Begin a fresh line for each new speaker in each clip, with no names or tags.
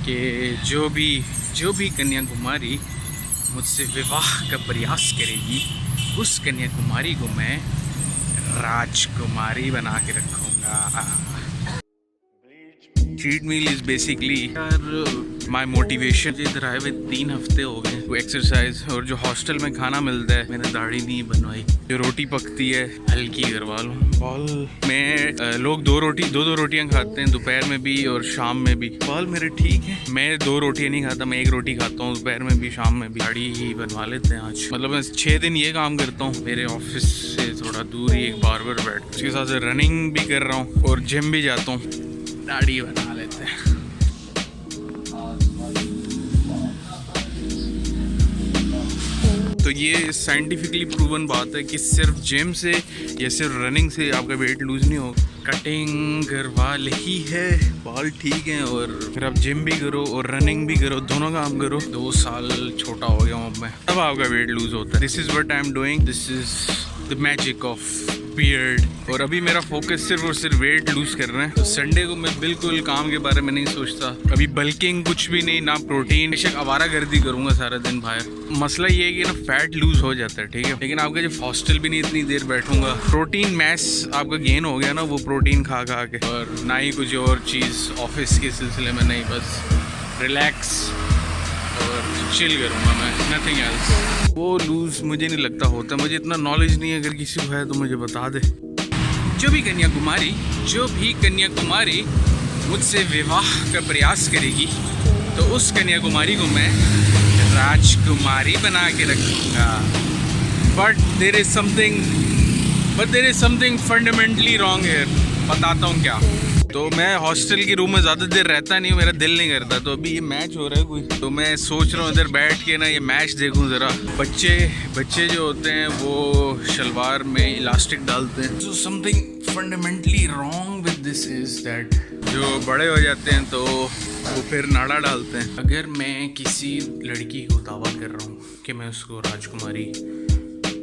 कि जो भी कन्याकुमारी मुझसे विवाह का प्रयास करेगी उस कन्याकुमारी को मैं राजकुमारी बना के रखूँगा। चीट मील इज़ बेसिकली यार माई मोटिवेशन। इधर आए हुए 3 हफ्ते हो गए। वो एक्सरसाइज और जो हॉस्टल में खाना मिलता है, मैंने दाढ़ी नहीं बनवाई। जो रोटी पकती है हल्की करवा लो। बाल में लोग दो रोटियां खाते हैं, दोपहर में भी और शाम में भी। बाल मेरे ठीक है, मैं 2 रोटियां नहीं खाता, मैं 1 रोटी खाता हूँ दोपहर में भी शाम में भी। दाढ़ी ही बनवा लेते हैं आज। मतलब मैं 6 दिन ये काम करता हूँ। मेरे ऑफिस से थोड़ा दूर ही एक बार्बर बैठ, उसके साथ रनिंग भी कर रहा हूँ और जिम भी जाता हूँ। दाढ़ी बना लेते हैं। तो ये साइंटिफिकली प्रूवन बात है कि सिर्फ जिम से या सिर्फ रनिंग से आपका वेट लूज नहीं होगा। कटिंग करवा ली है, बाल ठीक हैं, और फिर आप जिम भी करो और रनिंग भी करो, दोनों काम करो। 2 साल छोटा हो गया हूँ अब मैं, तब आपका वेट लूज होता है। This is what I am doing, this is the magic of beard. और अभी मेरा फोकस सिर्फ और सिर्फ वेट लूज करना है। तो संडे को मैं बिल्कुल काम के बारे में नहीं सोचता। अभी बल्किंग कुछ भी नहीं, ना प्रोटीन। बेशक आवारागर्दी करूंगा सारा दिन बाहर। मसला ये है कि ना फैट लूज हो जाता है, ठीक है, लेकिन आपका जब हॉस्टल भी नहीं इतनी देर बैठूंगा, प्रोटीन मैस आपका गेन हो गया ना, वो प्रोटीन खा खा के। और ना ही कुछ और चीज़ ऑफिस के सिलसिले में, नहीं, बस रिलैक्स और चिल करूँगा मैं, नथिंग एल्स। वो लूज़ मुझे नहीं लगता होता। मुझे इतना नॉलेज नहीं है, अगर किसी को है तो मुझे बता दे। जो भी कन्याकुमारी मुझसे विवाह का प्रयास करेगी तो उस कन्याकुमारी को मैं राजकुमारी बना के रखूँगा। But there is something fundamentally wrong है। बताता हूँ क्या। तो मैं हॉस्टल के रूम में ज़्यादा देर रहता नहीं हूँ, मेरा दिल नहीं करता। तो अभी ये मैच हो रहा है कोई, तो मैं सोच रहा हूँ इधर बैठ के ना ये मैच देखूँ ज़रा। बच्चे जो होते हैं वो शलवार में इलास्टिक डालते हैं। So something fundamentally wrong with this is that जो बड़े हो जाते हैं तो वो फिर नाड़ा डालते हैं। अगर मैं किसी लड़की को दावा कर रहा हूँ कि मैं उसको राजकुमारी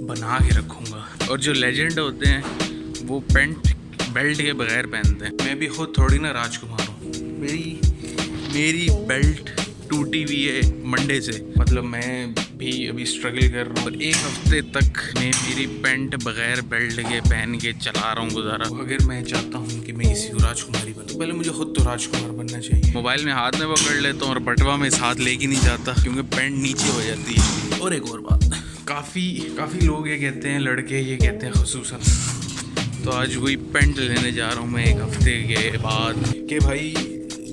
बना के रखूँगा, और जो लेजेंड होते हैं वो पेंट बेल्ट के बगैर पहनते हैं, मैं भी खुद थोड़ी ना राजकुमार हूँ। मेरी बेल्ट टूटी हुई है मंडे से। मतलब मैं भी अभी स्ट्रगल कर रहा हूँ। और 1 हफ्ते तक मैं मेरी पेंट बगैर बेल्ट के पहन के चला रहा हूँ गुजारा। अगर मैं चाहता हूँ कि मैं इसी को राजकुमारी बनूँ, तो पहले मुझे खुद तो राजकुमार बनना चाहिए। मोबाइल में हाथ में पकड़ लेता हूँ और बटवा में साथ लेके नहीं जाता, क्योंकि पेंट नीचे हो जाती है। और एक और बात, काफ़ी लोग ये कहते हैं, लड़के ये कहते हैं खुसूसन, तो आज वही पेंट लेने जा रहा हूँ मैं 1 हफ्ते के बाद, कि भाई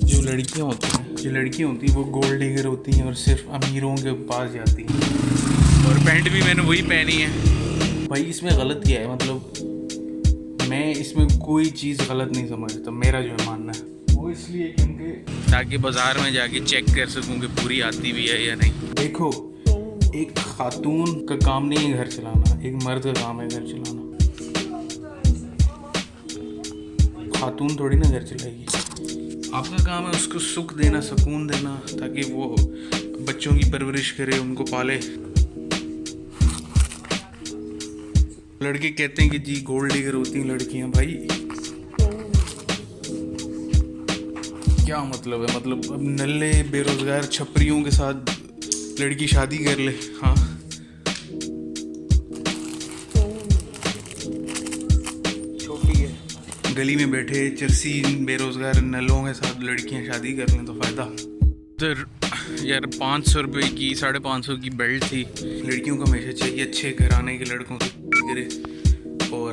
जो लड़कियाँ होती हैं वो गोल्ड डिगर होती हैं और सिर्फ अमीरों के पास जाती हैं। और पेंट भी मैंने वही पहनी है। भाई इसमें गलत क्या है? मतलब मैं इसमें कोई चीज़ गलत नहीं समझता। मेरा जो मानना है वो इसलिए क्योंकि ताकि बाज़ार में जाके चेक कर सकूँ कि पूरी आती भी है या नहीं। देखो, एक खातून का काम नहीं है घर चलाना, एक मर्द का काम है घर चलाना। खातून थोड़ी ना घर चलाएगी। आपका काम है उसको सुख देना, सुकून देना, ताकि वो बच्चों की परवरिश करे, उनको पाले। लड़के कहते हैं कि जी गोल्ड डिगर होती हैं लड़कियां। भाई क्या मतलब है? मतलब अब नल्ले बेरोजगार छपरियों के साथ लड़की शादी कर ले? हाँ, गली में बैठे चरसी बेरोजगार नलों के साथ लड़कियां शादी कर लें तो फ़ायदा। तो यार 500 रुपये की 550 की बेल्ट थी। लड़कियों को हमेशा चाहिए अच्छे घराने के लड़कों से करे, और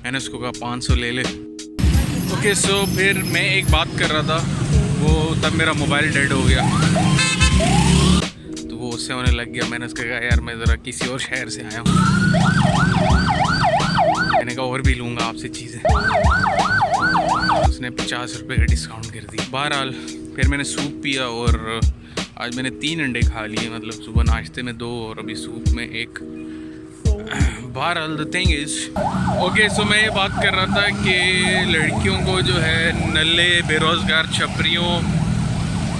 मैंने उसको कहा 500 ले ले। ओके, सो फिर मैं एक बात कर रहा था, वो तब मेरा मोबाइल डेड हो गया, तो वो उससे होने लग गया। मैंने उसको कहा यार मैं ज़रा किसी और शहर से आया हूँ, मैंने कहा और भी लूँगा आपसे चीज़ें। उसने 50 रुपये का डिस्काउंट कर दी। बहरहाल फिर मैंने सूप पिया और आज मैंने 3 अंडे खा लिए। मतलब सुबह नाश्ते में 2 और अभी सूप में 1। बहरहाल द थिंग इज़ ओके, सो मैं ये बात कर रहा था कि लड़कियों को जो है नल्ले बेरोज़गार छपरियों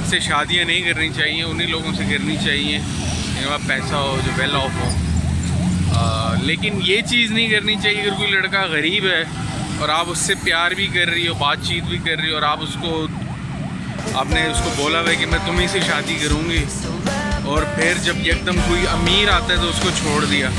से शादियाँ नहीं करनी चाहिए, उन्हीं लोगों से करनी चाहिए जिनके पास पैसा हो, जो वेल ऑफ हो। लेकिन ये चीज़ नहीं करनी चाहिए अगर कोई लड़का गरीब है और आप उससे प्यार भी कर रही हो, बातचीत भी कर रही हो, और आप उसको आपने उसको बोला हुआ है कि मैं तुम्ही से शादी करूँगी, और फिर जब एकदम कोई अमीर आता है तो उसको छोड़ दिया।